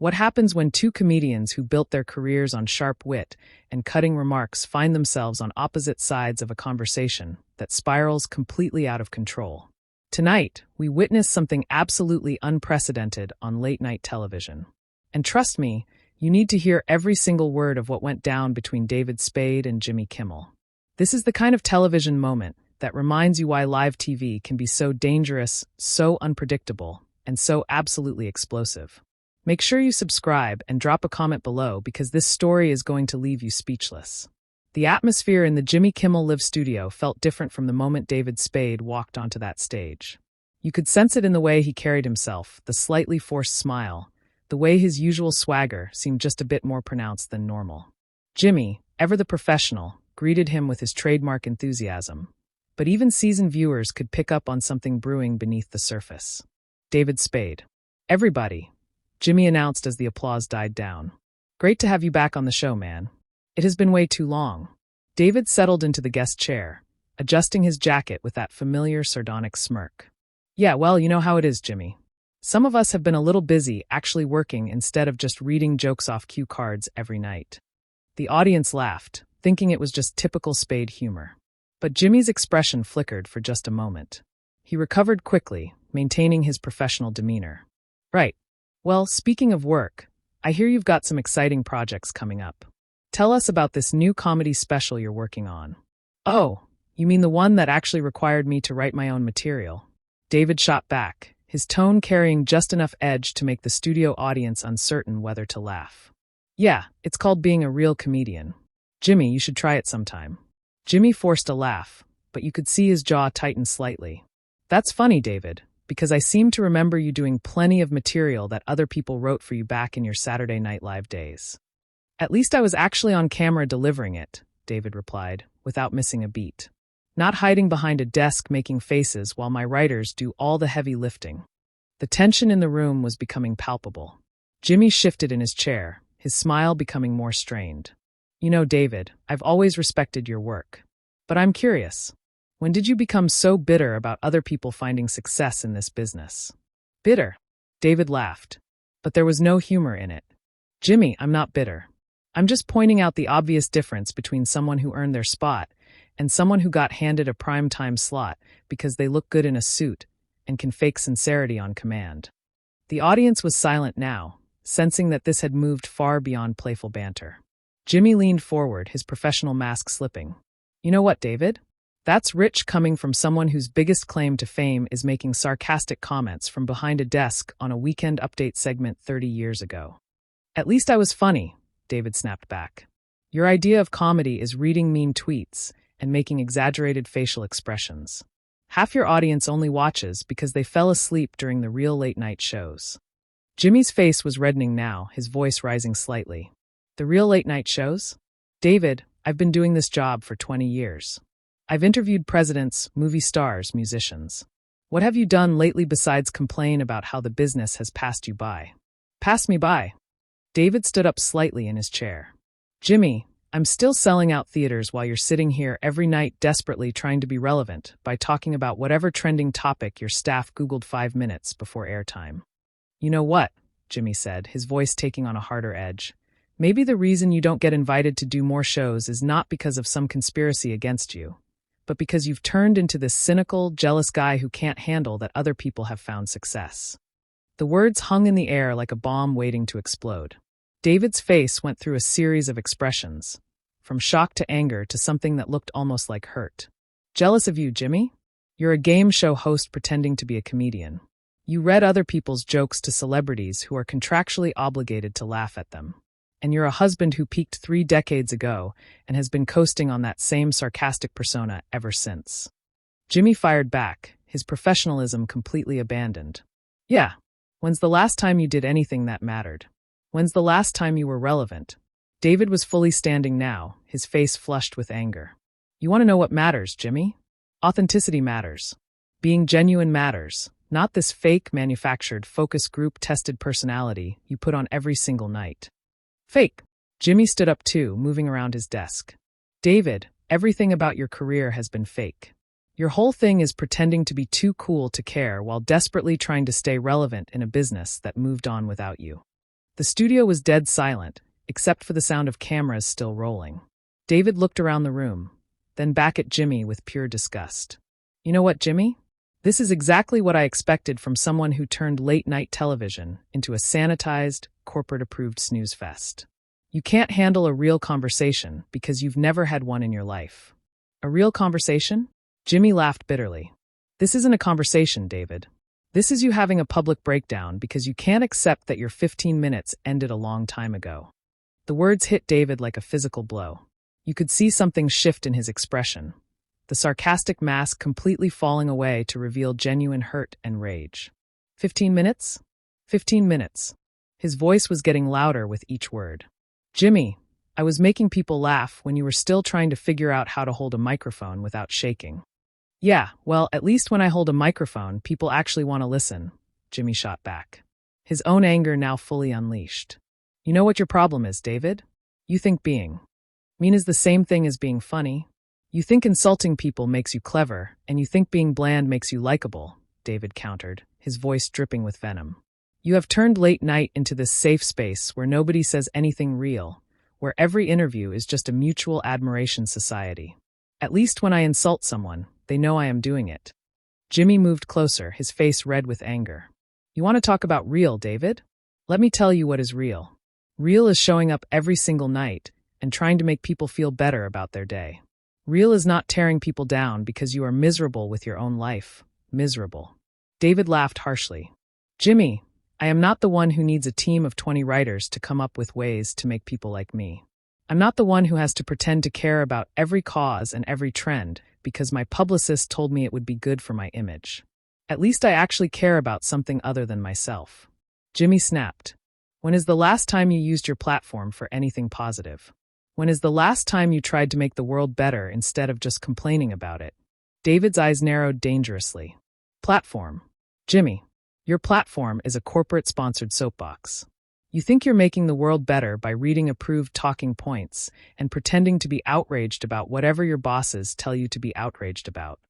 What happens when two comedians who built their careers on sharp wit and cutting remarks find themselves on opposite sides of a conversation that spirals completely out of control? Tonight, we witness something absolutely unprecedented on late-night television. And trust me, you need to hear every single word of what went down between David Spade and Jimmy Kimmel. This is the kind of television moment that reminds you why live TV can be so dangerous, so unpredictable, and so absolutely explosive. Make sure you subscribe and drop a comment below because this story is going to leave you speechless. The atmosphere in the Jimmy Kimmel Live studio felt different from the moment David Spade walked onto that stage. You could sense it in the way he carried himself, the slightly forced smile, the way his usual swagger seemed just a bit more pronounced than normal. Jimmy, ever the professional, greeted him with his trademark enthusiasm. But even seasoned viewers could pick up on something brewing beneath the surface. David Spade. Everybody, Jimmy announced as the applause died down. Great to have you back on the show, man. It has been way too long. David settled into the guest chair, adjusting his jacket with that familiar sardonic smirk. Yeah, well, you know how it is, Jimmy. Some of us have been a little busy actually working instead of just reading jokes off cue cards every night. The audience laughed, thinking it was just typical Spade humor. But Jimmy's expression flickered for just a moment. He recovered quickly, maintaining his professional demeanor. Right. Well, speaking of work, I hear you've got some exciting projects coming up. Tell us about this new comedy special you're working on. Oh, you mean the one that actually required me to write my own material? David shot back, his tone carrying just enough edge to make the studio audience uncertain whether to laugh. Yeah, it's called being a real comedian. Jimmy, you should try it sometime. Jimmy forced a laugh, but you could see his jaw tighten slightly. That's funny, David, because I seem to remember you doing plenty of material that other people wrote for you back in your Saturday Night Live days. At least I was actually on camera delivering it, David replied, without missing a beat. Not hiding behind a desk making faces while my writers do all the heavy lifting. The tension in the room was becoming palpable. Jimmy shifted in his chair, his smile becoming more strained. You know, David, I've always respected your work. But I'm curious. When did you become so bitter about other people finding success in this business? Bitter? David laughed. But there was no humor in it. Jimmy, I'm not bitter. I'm just pointing out the obvious difference between someone who earned their spot and someone who got handed a prime-time slot because they look good in a suit and can fake sincerity on command. The audience was silent now, sensing that this had moved far beyond playful banter. Jimmy leaned forward, his professional mask slipping. You know what, David? That's rich coming from someone whose biggest claim to fame is making sarcastic comments from behind a desk on a Weekend Update segment 30 years ago. At least I was funny, David snapped back. Your idea of comedy is reading mean tweets and making exaggerated facial expressions. Half your audience only watches because they fell asleep during the real late-night shows. Jimmy's face was reddening now, his voice rising slightly. The real late-night shows? David, I've been doing this job for 20 years. I've interviewed presidents, movie stars, musicians. What have you done lately besides complain about how the business has passed you by? Passed me by. David stood up slightly in his chair. Jimmy, I'm still selling out theaters while you're sitting here every night desperately trying to be relevant by talking about whatever trending topic your staff Googled 5 minutes before airtime. You know what? Jimmy said, his voice taking on a harder edge. Maybe the reason you don't get invited to do more shows is not because of some conspiracy against you, but because you've turned into this cynical, jealous guy who can't handle that other people have found success. The words hung in the air like a bomb waiting to explode. David's face went through a series of expressions, from shock to anger to something that looked almost like hurt. Jealous of you, Jimmy? You're a game show host pretending to be a comedian. You read other people's jokes to celebrities who are contractually obligated to laugh at them. And you're a husband who peaked 3 decades ago and has been coasting on that same sarcastic persona ever since. Jimmy fired back, his professionalism completely abandoned. Yeah. When's the last time you did anything that mattered? When's the last time you were relevant? David was fully standing now, his face flushed with anger. You want to know what matters, Jimmy? Authenticity matters. Being genuine matters, not this fake, manufactured, focus group-tested personality you put on every single night. Fake. Jimmy stood up too, moving around his desk. David, everything about your career has been fake. Your whole thing is pretending to be too cool to care while desperately trying to stay relevant in a business that moved on without you. The studio was dead silent, except for the sound of cameras still rolling. David looked around the room, then back at Jimmy with pure disgust. You know what, Jimmy? This is exactly what I expected from someone who turned late-night television into a sanitized, corporate-approved snooze fest. You can't handle a real conversation because you've never had one in your life. A real conversation? Jimmy laughed bitterly. This isn't a conversation, David. This is you having a public breakdown because you can't accept that your 15 minutes ended a long time ago. The words hit David like a physical blow. You could see something shift in his expression, the sarcastic mask completely falling away to reveal genuine hurt and rage. 15 minutes? 15 minutes. His voice was getting louder with each word. Jimmy, I was making people laugh when you were still trying to figure out how to hold a microphone without shaking. Yeah, well, at least when I hold a microphone, people actually want to listen, Jimmy shot back, his own anger now fully unleashed. You know what your problem is, David? You think being mean is the same thing as being funny. You think insulting people makes you clever, and you think being bland makes you likable, David countered, his voice dripping with venom. You have turned late night into this safe space where nobody says anything real, where every interview is just a mutual admiration society. At least when I insult someone, they know I am doing it. Jimmy moved closer, his face red with anger. You want to talk about real, David? Let me tell you what is real. Real is showing up every single night and trying to make people feel better about their day. Real is not tearing people down because you are miserable with your own life. Miserable. David laughed harshly. Jimmy, I am not the one who needs a team of 20 writers to come up with ways to make people like me. I'm not the one who has to pretend to care about every cause and every trend because my publicist told me it would be good for my image. At least I actually care about something other than myself. Jimmy snapped. When is the last time you used your platform for anything positive? When is the last time you tried to make the world better instead of just complaining about it? David's eyes narrowed dangerously. Platform. Jimmy, your platform is a corporate-sponsored soapbox. You think you're making the world better by reading approved talking points and pretending to be outraged about whatever your bosses tell you to be outraged about.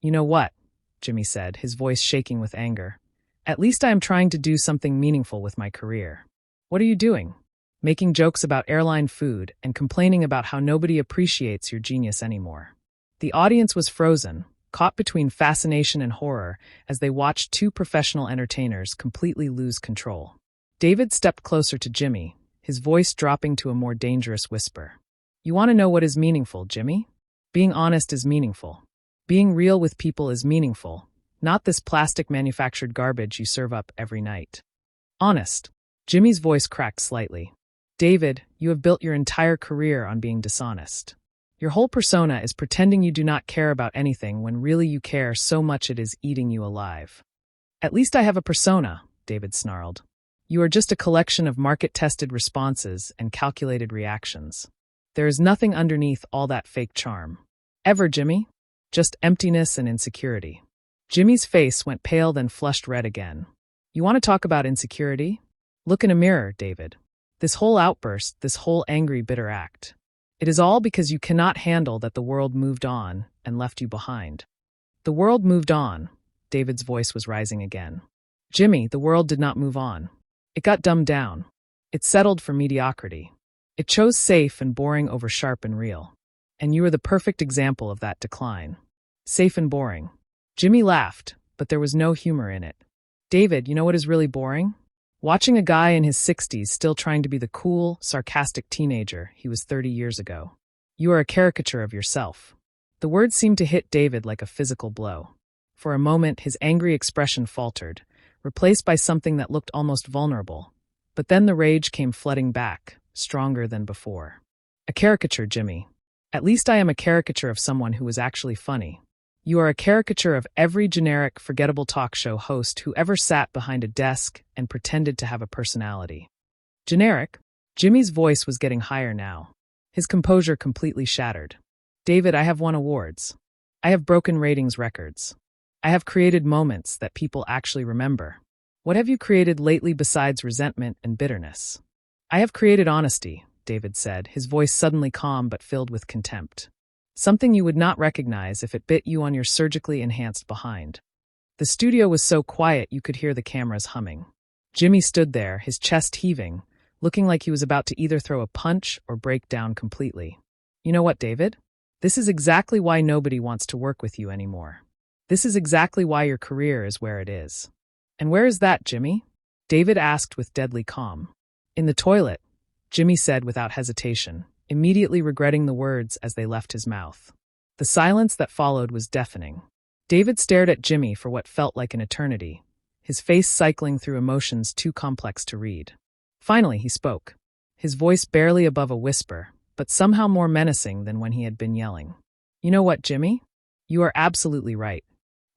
You know what? Jimmy said, his voice shaking with anger. At least I am trying to do something meaningful with my career. What are you doing? Making jokes about airline food and complaining about how nobody appreciates your genius anymore. The audience was frozen, caught between fascination and horror as they watched two professional entertainers completely lose control. David stepped closer to Jimmy, his voice dropping to a more dangerous whisper. You want to know what is meaningful, Jimmy? Being honest is meaningful. Being real with people is meaningful, not this plastic manufactured garbage you serve up every night. Honest. Jimmy's voice cracked slightly. David, you have built your entire career on being dishonest. Your whole persona is pretending you do not care about anything when really you care so much it is eating you alive. At least I have a persona, David snarled. You are just a collection of market-tested responses and calculated reactions. There is nothing underneath all that fake charm. Ever, Jimmy? Just emptiness and insecurity. Jimmy's face went pale then flushed red again. You want to talk about insecurity? Look in a mirror, David. This whole outburst, this whole angry, bitter act. It is all because you cannot handle that the world moved on and left you behind. The world moved on. David's voice was rising again. Jimmy, the world did not move on. It got dumbed down. It settled for mediocrity. It chose safe and boring over sharp and real. And you are the perfect example of that decline. Safe and boring. Jimmy laughed, but there was no humor in it. David, you know what is really boring? Watching a guy in his 60s still trying to be the cool, sarcastic teenager he was 30 years ago. You are a caricature of yourself. The words seemed to hit David like a physical blow. For a moment, his angry expression faltered, replaced by something that looked almost vulnerable. But then the rage came flooding back, stronger than before. A caricature, Jimmy. At least I am a caricature of someone who was actually funny. You are a caricature of every generic, forgettable talk show host who ever sat behind a desk and pretended to have a personality. Generic? Jimmy's voice was getting higher now. His composure completely shattered. David, I have won awards. I have broken ratings records. I have created moments that people actually remember. What have you created lately besides resentment and bitterness? I have created honesty, David said, his voice suddenly calm but filled with contempt. Something you would not recognize if it bit you on your surgically enhanced behind. The studio was so quiet you could hear the cameras humming. Jimmy stood there, his chest heaving, looking like he was about to either throw a punch or break down completely. You know what, David? This is exactly why nobody wants to work with you anymore. This is exactly why your career is where it is. And where is that, Jimmy? David asked with deadly calm. In the toilet, Jimmy said without hesitation, immediately regretting the words as they left his mouth. The silence that followed was deafening. David stared at Jimmy for what felt like an eternity, his face cycling through emotions too complex to read. Finally, he spoke, his voice barely above a whisper, but somehow more menacing than when he had been yelling. You know what, Jimmy? You are absolutely right.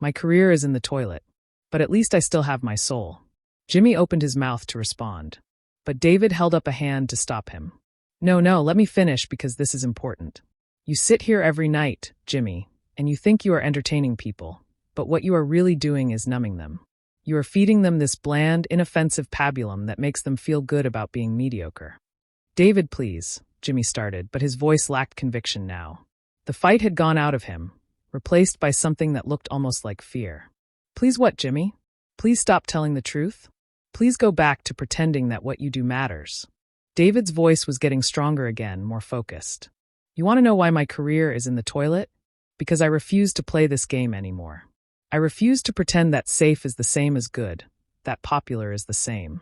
My career is in the toilet, but at least I still have my soul. Jimmy opened his mouth to respond, but David held up a hand to stop him. No, let me finish because this is important. You sit here every night, Jimmy, and you think you are entertaining people, but what you are really doing is numbing them. You are feeding them this bland, inoffensive pabulum that makes them feel good about being mediocre. David, please, Jimmy started, but his voice lacked conviction now. The fight had gone out of him, replaced by something that looked almost like fear. Please what, Jimmy? Please stop telling the truth? Please go back to pretending that what you do matters. David's voice was getting stronger again, more focused. You want to know why my career is in the toilet? Because I refuse to play this game anymore. I refuse to pretend that safe is the same as good, that popular is the same.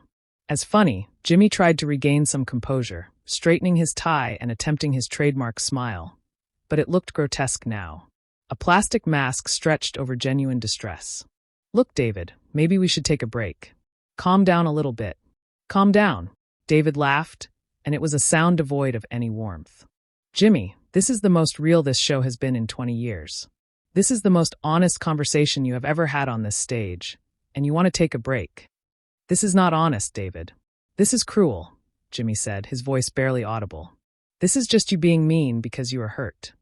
As funny, Jimmy tried to regain some composure, straightening his tie and attempting his trademark smile. But it looked grotesque now. A plastic mask stretched over genuine distress. Look, David, maybe we should take a break. Calm down a little bit. Calm down. David laughed, and it was a sound devoid of any warmth. Jimmy, this is the most real this show has been in 20 years. This is the most honest conversation you have ever had on this stage, and you want to take a break. This is not honest, David. This is cruel, Jimmy said, his voice barely audible. This is just you being mean because you are hurt.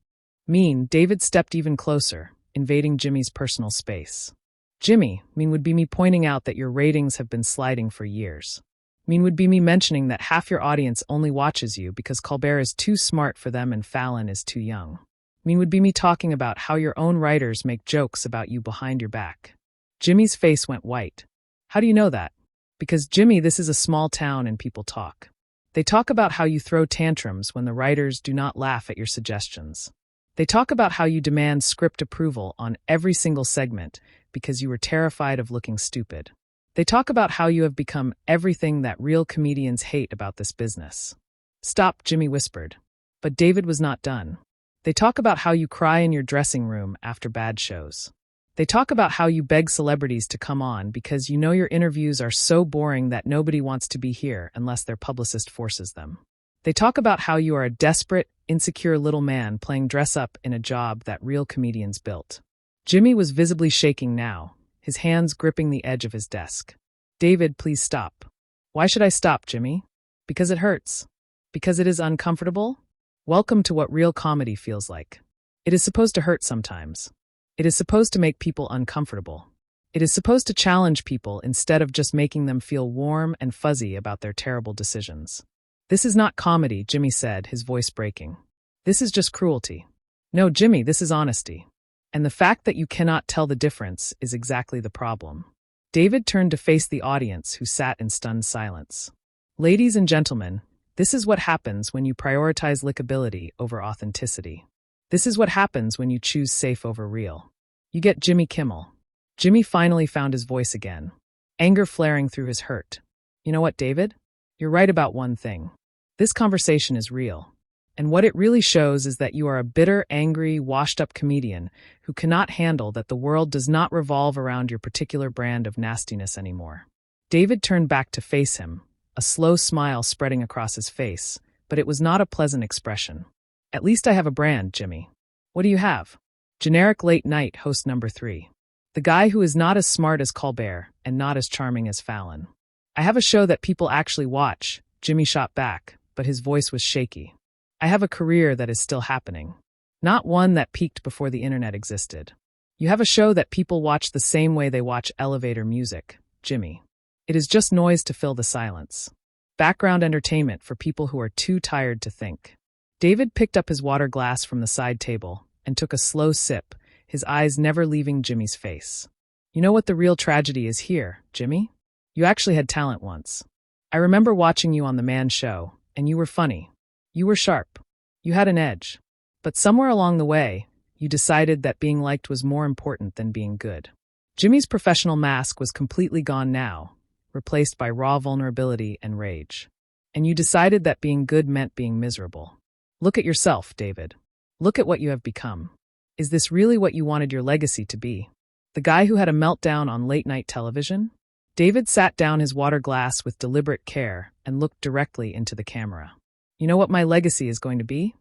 Mean, David stepped even closer, invading Jimmy's personal space. Jimmy, mean would be me pointing out that your ratings have been sliding for years. Mean would be me mentioning that half your audience only watches you because Colbert is too smart for them and Fallon is too young. Mean would be me talking about how your own writers make jokes about you behind your back. Jimmy's face went white. How do you know that? Because, Jimmy, this is a small town and people talk. They talk about how you throw tantrums when the writers do not laugh at your suggestions. They talk about how you demand script approval on every single segment because you were terrified of looking stupid. They talk about how you have become everything that real comedians hate about this business. Stop, Jimmy whispered. But David was not done. They talk about how you cry in your dressing room after bad shows. They talk about how you beg celebrities to come on because you know your interviews are so boring that nobody wants to be here unless their publicist forces them. They talk about how you are a desperate, insecure little man playing dress-up in a job that real comedians built. Jimmy was visibly shaking now, his hands gripping the edge of his desk. David, please stop. Why should I stop, Jimmy? Because it hurts. Because it is uncomfortable? Welcome to what real comedy feels like. It is supposed to hurt sometimes. It is supposed to make people uncomfortable. It is supposed to challenge people instead of just making them feel warm and fuzzy about their terrible decisions. This is not comedy, Jimmy said, his voice breaking. This is just cruelty. No, Jimmy, this is honesty. And the fact that you cannot tell the difference is exactly the problem. David turned to face the audience, who sat in stunned silence. Ladies and gentlemen, this is what happens when you prioritize likability over authenticity. This is what happens when you choose safe over real. You get Jimmy Kimmel. Jimmy finally found his voice again, anger flaring through his hurt. You know what, David? You're right about one thing. This conversation is real. And what it really shows is that you are a bitter, angry, washed-up comedian who cannot handle that the world does not revolve around your particular brand of nastiness anymore. David turned back to face him, a slow smile spreading across his face, but it was not a pleasant expression. At least I have a brand, Jimmy. What do you have? Generic late-night host number 3. The guy who is not as smart as Colbert and not as charming as Fallon. I have a show that people actually watch, Jimmy shot back, but his voice was shaky. I have a career that is still happening. Not one that peaked before the internet existed. You have a show that people watch the same way they watch elevator music, Jimmy. It is just noise to fill the silence. Background entertainment for people who are too tired to think. David picked up his water glass from the side table and took a slow sip, his eyes never leaving Jimmy's face. You know what the real tragedy is here, Jimmy? You actually had talent once. I remember watching you on The Man Show, and you were funny. You were sharp. You had an edge. But somewhere along the way, you decided that being liked was more important than being good. Jimmy's professional mask was completely gone now, replaced by raw vulnerability and rage. And you decided that being good meant being miserable. Look at yourself, David. Look at what you have become. Is this really what you wanted your legacy to be? The guy who had a meltdown on late-night television? David sat down his water glass with deliberate care and looked directly into the camera. You know what my legacy is going to be?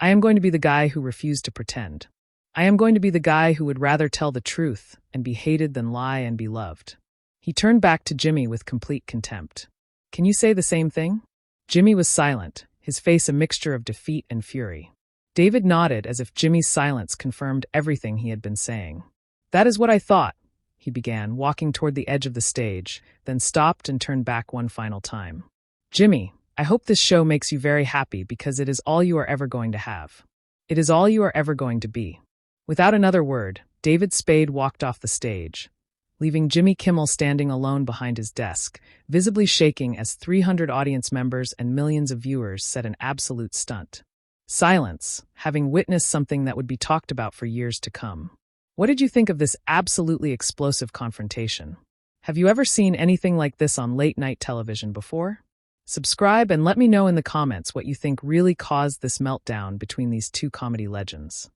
I am going to be the guy who refused to pretend. I am going to be the guy who would rather tell the truth and be hated than lie and be loved. He turned back to Jimmy with complete contempt. Can you say the same thing? Jimmy was silent, his face a mixture of defeat and fury. David nodded as if Jimmy's silence confirmed everything he had been saying. That is what I thought, he began, walking toward the edge of the stage, then stopped and turned back one final time. Jimmy, I hope this show makes you very happy because it is all you are ever going to have. It is all you are ever going to be. Without another word, David Spade walked off the stage, leaving Jimmy Kimmel standing alone behind his desk, visibly shaking as 300 audience members and millions of viewers said an absolute stunt. Silence, having witnessed something that would be talked about for years to come. What did you think of this absolutely explosive confrontation? Have you ever seen anything like this on late-night television before? Subscribe and let me know in the comments what you think really caused this meltdown between these two comedy legends.